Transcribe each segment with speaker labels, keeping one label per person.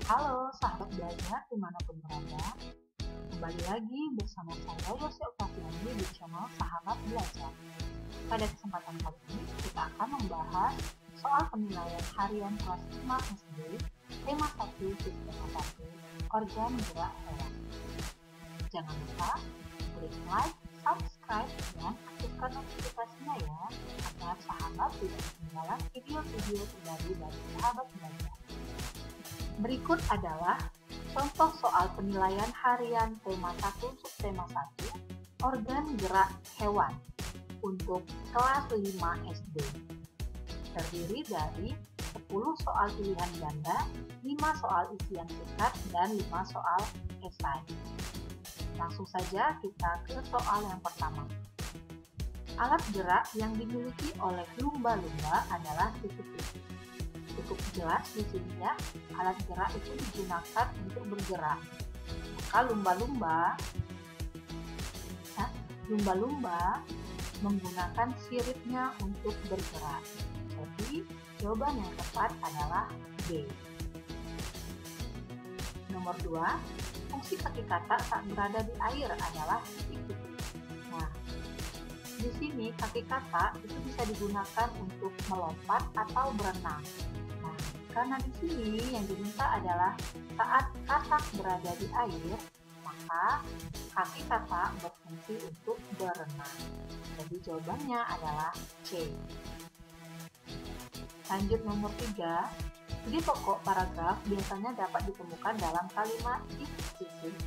Speaker 1: Halo sahabat belajar dimanapun berada, kembali lagi bersama saya Yosi Oktaviani di channel Sahabat Belajar. Pada kesempatan kali ini kita akan membahas soal penilaian harian kelas 5 SD, tema 1, subtema 1, organ gerak hewan. Jangan lupa klik like, subscribe, dan aktifkan notifikasinya ya, agar sahabat tidak ketinggalan video-video terbaru dari Sahabat Belajar. Berikut adalah contoh soal penilaian harian tema 1 subtema 1 organ gerak hewan untuk kelas 5 SD. Terdiri dari 10 soal pilihan ganda, 5 soal isian singkat, dan 5 soal esai. Langsung saja kita ke soal yang pertama. Alat gerak yang dimiliki oleh lumba-lumba adalah titik-titik. Cukup jelas di sini ya, alat gerak itu digunakan untuk bergerak. Maka lumba-lumba menggunakan siripnya untuk bergerak. Jadi jawaban yang tepat adalah B. Nomor 2, fungsi kaki kata saat berada di air adalah titik-titik. Nah, di sini kaki kata itu bisa digunakan untuk melompat atau berenang. Nah, karena di sini yang diminta adalah saat katak berada di air, maka kaki katak berfungsi untuk berenang. Jadi jawabannya adalah C. Lanjut nomor 3. Ide pokok paragraf biasanya dapat ditemukan dalam kalimat titik-titik.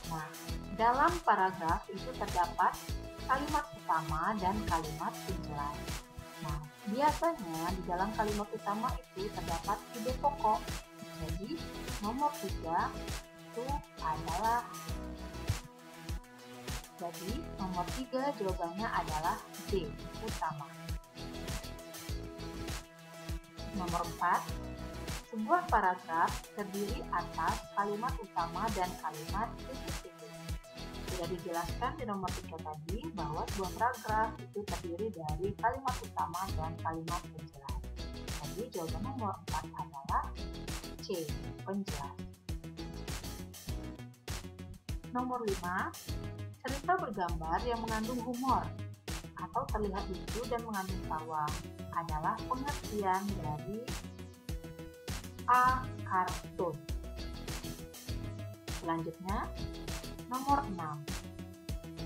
Speaker 1: Nah, dalam paragraf itu terdapat kalimat utama dan kalimat penjelas. Nah, biasanya di dalam kalimat utama itu terdapat ide pokok. Jadi, nomor 3 itu adalah jawabannya adalah D, utama. Nomor 4, sebuah paragraf terdiri atas kalimat utama dan kalimat titik-titik. Sudah dijelaskan di nomor 3 tadi bahwa sebuah paragraf itu terdiri dari kalimat utama dan kalimat penjelas. Jadi jawaban nomor 4 adalah C, penjelas. Nomor 5, cerita bergambar yang mengandung humor atau terlihat lucu dan mengandung tawa adalah pengertian dari A. Kartun. Selanjutnya, nomor 6.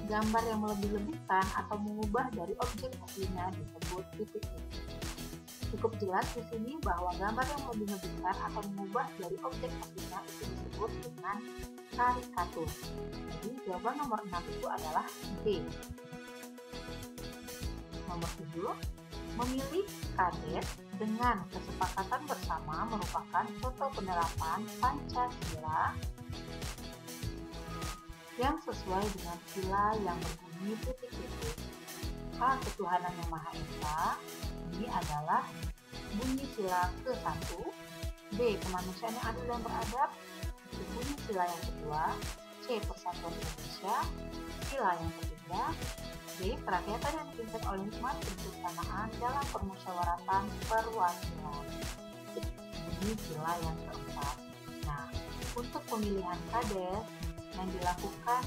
Speaker 1: Gambar yang melebih-lebihkan atau mengubah dari objek aslinya disebut titik-titik. Cukup jelas di sini bahwa gambar yang melebih-lebihkan atau mengubah dari objek aslinya itu disebut dengan karikatur. Jadi jawaban nomor 6 itu adalah D. Nomor 7. Memilih kades dengan kesepakatan bersama merupakan contoh penerapan Pancasila yang sesuai dengan sila yang berbunyi titik-titik. A. Ketuhanan yang Maha Esa, ini adalah bunyi sila ke-1. B. Kemanusiaan yang adil dan beradab, itu bunyi sila yang kedua. C. Persatuan Indonesia, sila yang ketiga. D. Kerakyatan yang dipimpin oleh hikmat kebersamaan dalam permusyawaratan perwakilan, bunyi sila yang keempat. Nah, untuk pemilihan kades yang dilakukan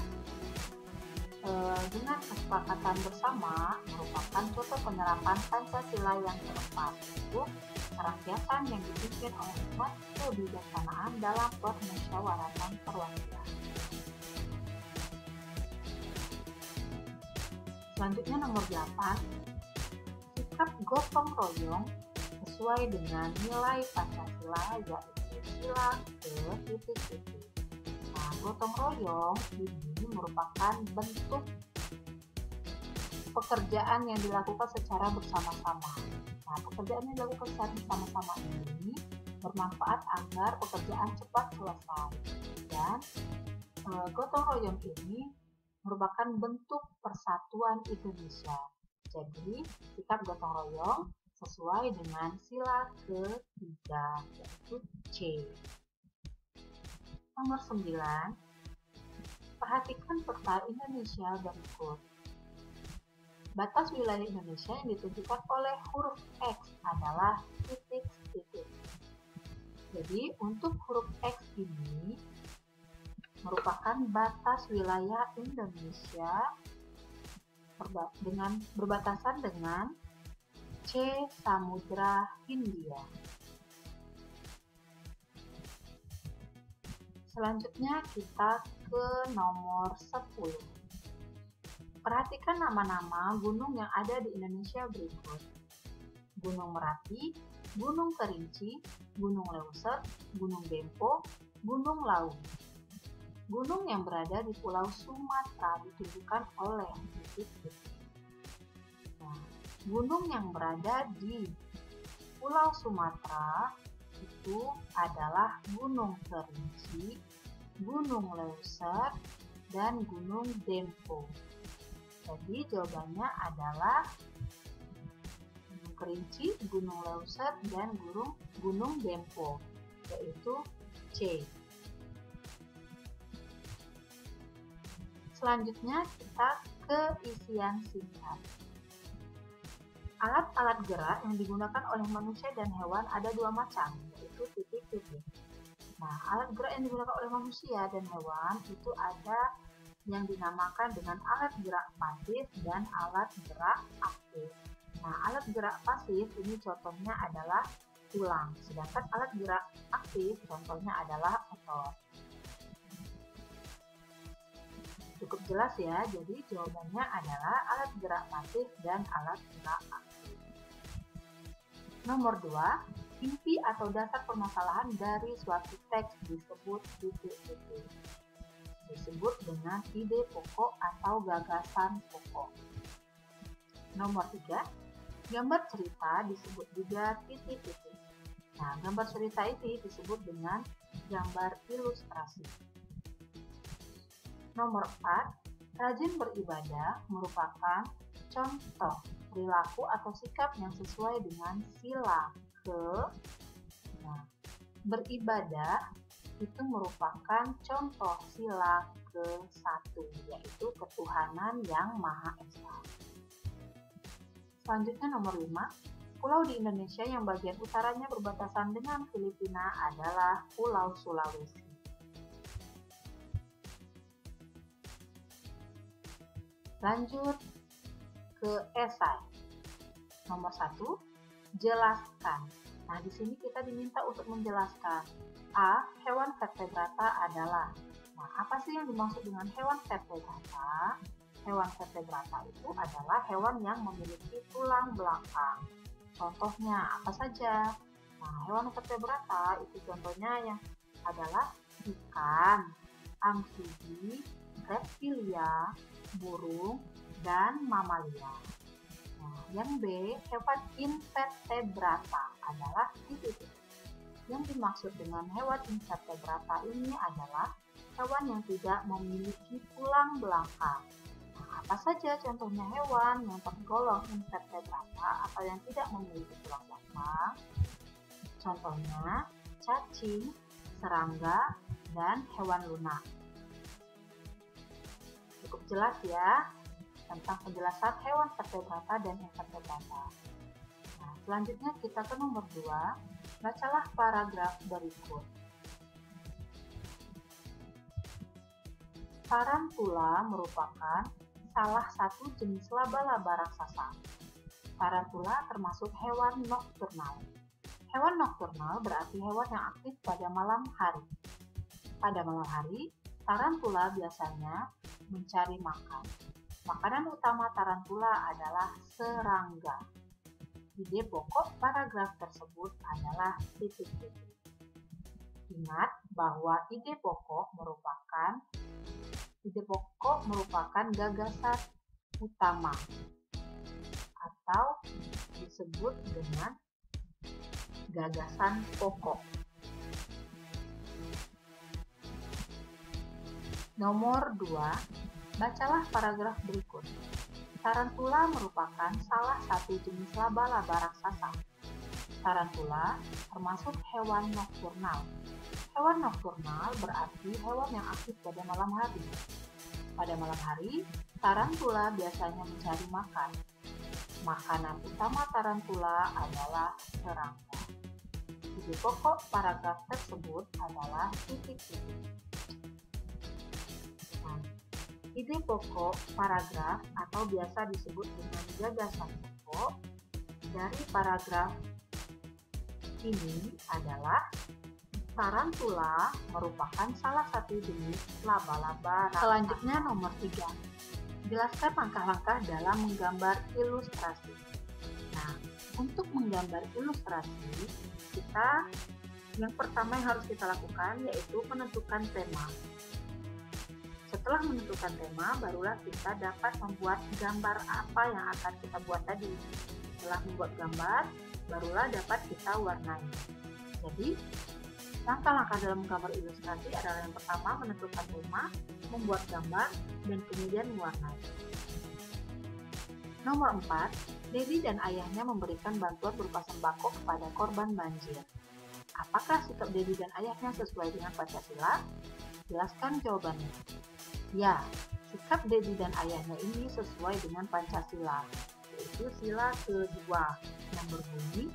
Speaker 1: dengan kesepakatan bersama merupakan contoh penerapan Pancasila yang keempat, yaitu kerakyatan yang dipimpin oleh hikmat kebijaksanaan dalam permusyawaratan perwakilan. Selanjutnya nomor 8, sikap gotong royong sesuai dengan nilai Pancasila yaitu sila ke-titik-titik. Nah, gotong royong ini merupakan bentuk pekerjaan yang dilakukan secara bersama-sama. Nah, pekerjaan yang dilakukan secara bersama-sama ini bermanfaat agar pekerjaan cepat selesai. Dan gotong royong ini merupakan bentuk persatuan Indonesia. Jadi, sikap gotong royong sesuai dengan sila ke-3 yaitu C. Nomor 9, perhatikan peta Indonesia berikut. Batas wilayah Indonesia yang ditunjukkan oleh huruf X adalah titik-titik. Jadi untuk huruf X ini merupakan batas wilayah Indonesia berbatasan dengan C. Samudra Hindia. Selanjutnya kita ke nomor 10. Perhatikan nama-nama gunung yang ada di Indonesia berikut. Gunung Merapi, Gunung Kerinci, Gunung Leuser, Gunung Dempo, Gunung Lawu. Gunung yang berada di Pulau Sumatera ditunjukkan oleh titik-titik. Nah, gunung yang berada di Pulau Sumatera itu adalah Gunung Kerinci, Gunung Leuser, dan Gunung Dempo. Jadi jawabannya adalah Gunung Kerinci, Gunung Leuser, dan Gunung Dempo, yaitu C. Selanjutnya kita ke isian singkat. Alat-alat gerak yang digunakan oleh manusia dan hewan ada dua macam, yaitu titik-titik. Nah, alat gerak yang digunakan oleh manusia dan hewan itu ada yang dinamakan dengan alat gerak pasif dan alat gerak aktif. Nah, alat gerak pasif ini contohnya adalah tulang, sedangkan alat gerak aktif contohnya adalah otot. Cukup jelas ya, jadi jawabannya adalah alat gerak pasif dan alat gerak aktif. Nomor 2, inti atau dasar permasalahan dari suatu teks disebut titik-titik. Disebut dengan ide pokok atau gagasan pokok. Nomor 3, gambar cerita disebut juga titik-titik. Nah, gambar cerita ini disebut dengan gambar ilustrasi. Nomor 4, rajin beribadah merupakan contoh perilaku atau sikap yang sesuai dengan sila ke. Nah, beribadah itu merupakan contoh sila ke-1, yaitu ketuhanan yang Maha Esa. Selanjutnya nomor 5, pulau di Indonesia yang bagian utaranya berbatasan dengan Filipina adalah Pulau Sulawesi. Lanjut ke esai. Nomor 1, jelaskan. Nah, di sini kita diminta untuk menjelaskan. A. Hewan vertebrata adalah. Nah, apa sih yang dimaksud dengan hewan vertebrata? Hewan vertebrata itu adalah hewan yang memiliki tulang belakang. Contohnya apa saja? Nah, hewan vertebrata itu contohnya yang adalah ikan, amfibi, reptilia, burung, dan mamalia. Nah, yang B, hewan invertebrata adalah titik-titik. Yang dimaksud dengan hewan invertebrata ini adalah hewan yang tidak memiliki tulang belakang. Nah, apa saja contohnya hewan yang tergolong invertebrata atau yang tidak memiliki tulang belakang? Contohnya cacing, serangga, dan hewan lunak. Cukup jelas ya tentang penjelasan hewan vertebrata dan invertebrata. Nah, selanjutnya kita ke nomor 2, bacalah paragraf berikut. Tarantula merupakan salah satu jenis laba-laba raksasa. Tarantula termasuk hewan nokturnal. Hewan nokturnal berarti hewan yang aktif pada malam hari. Pada malam hari, tarantula biasanya mencari makan. Makanan utama tarantula adalah serangga. Ide pokok paragraf tersebut adalah titik-titik. Ingat bahwa ide pokok merupakan gagasan utama atau disebut dengan gagasan pokok. Nomor 2, bacalah paragraf berikut. Tarantula merupakan salah satu jenis laba-laba raksasa. Tarantula termasuk hewan nokturnal. Hewan nokturnal berarti hewan yang aktif pada malam hari. Pada malam hari, tarantula biasanya mencari makan. Makanan utama tarantula adalah serangga. Ide pokok paragraf tersebut adalah titik-titik. Nah, ide pokok paragraf atau biasa disebut dengan gagasan pokok dari paragraf ini adalah tarantula merupakan salah satu jenis laba-laba. Selanjutnya nomor 3. Jelaskan langkah-langkah dalam menggambar ilustrasi. Nah, untuk menggambar ilustrasi, yang pertama yang harus kita lakukan yaitu menentukan tema. Setelah menentukan tema, barulah kita dapat membuat gambar apa yang akan kita buat tadi. Setelah membuat gambar, barulah dapat kita warnai. Jadi, langkah-langkah dalam menggambar ilustrasi adalah yang pertama menentukan tema, membuat gambar, dan kemudian mewarnai. Nomor 4, Dedi dan ayahnya memberikan bantuan berupa sembako kepada korban banjir. Apakah sikap Dedi dan ayahnya sesuai dengan Pancasila? Jelaskan jawabannya. Ya, sikap Dedi dan ayahnya ini sesuai dengan Pancasila, yaitu sila kedua yang berbunyi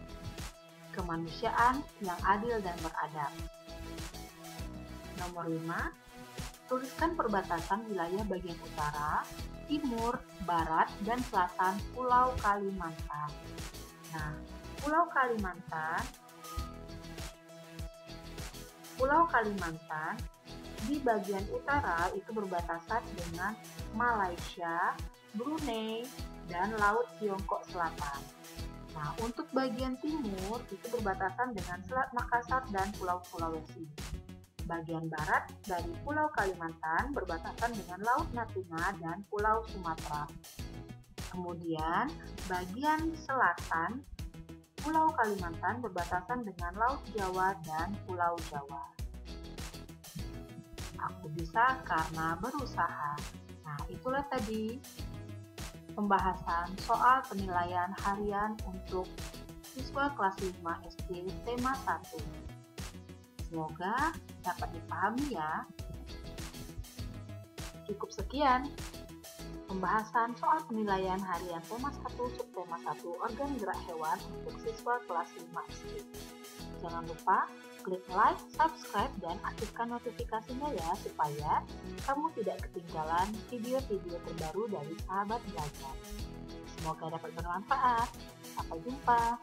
Speaker 1: kemanusiaan yang adil dan beradab. Nomor 5, tuliskan perbatasan wilayah bagian utara, timur, barat, dan selatan Pulau Kalimantan. Nah, Pulau Kalimantan di bagian utara itu berbatasan dengan Malaysia, Brunei, dan Laut Tiongkok Selatan. Nah, untuk bagian timur itu berbatasan dengan Selat Makassar dan Pulau Sulawesi. Bagian barat dari Pulau Kalimantan berbatasan dengan Laut Natuna dan Pulau Sumatera. Kemudian, bagian selatan Pulau Kalimantan berbatasan dengan Laut Jawa dan Pulau Jawa. Aku bisa karena berusaha. Nah, itulah tadi pembahasan soal penilaian harian untuk siswa kelas 5 SD tema 1. Semoga dapat dipahami ya. Cukup sekian pembahasan soal penilaian harian tema 1 subtema 1 organ gerak hewan untuk siswa kelas 5 SD. Jangan lupa klik like, subscribe, dan aktifkan notifikasinya ya supaya kamu tidak ketinggalan video-video terbaru dari Sahabat Belajar. Semoga dapat bermanfaat. Sampai jumpa.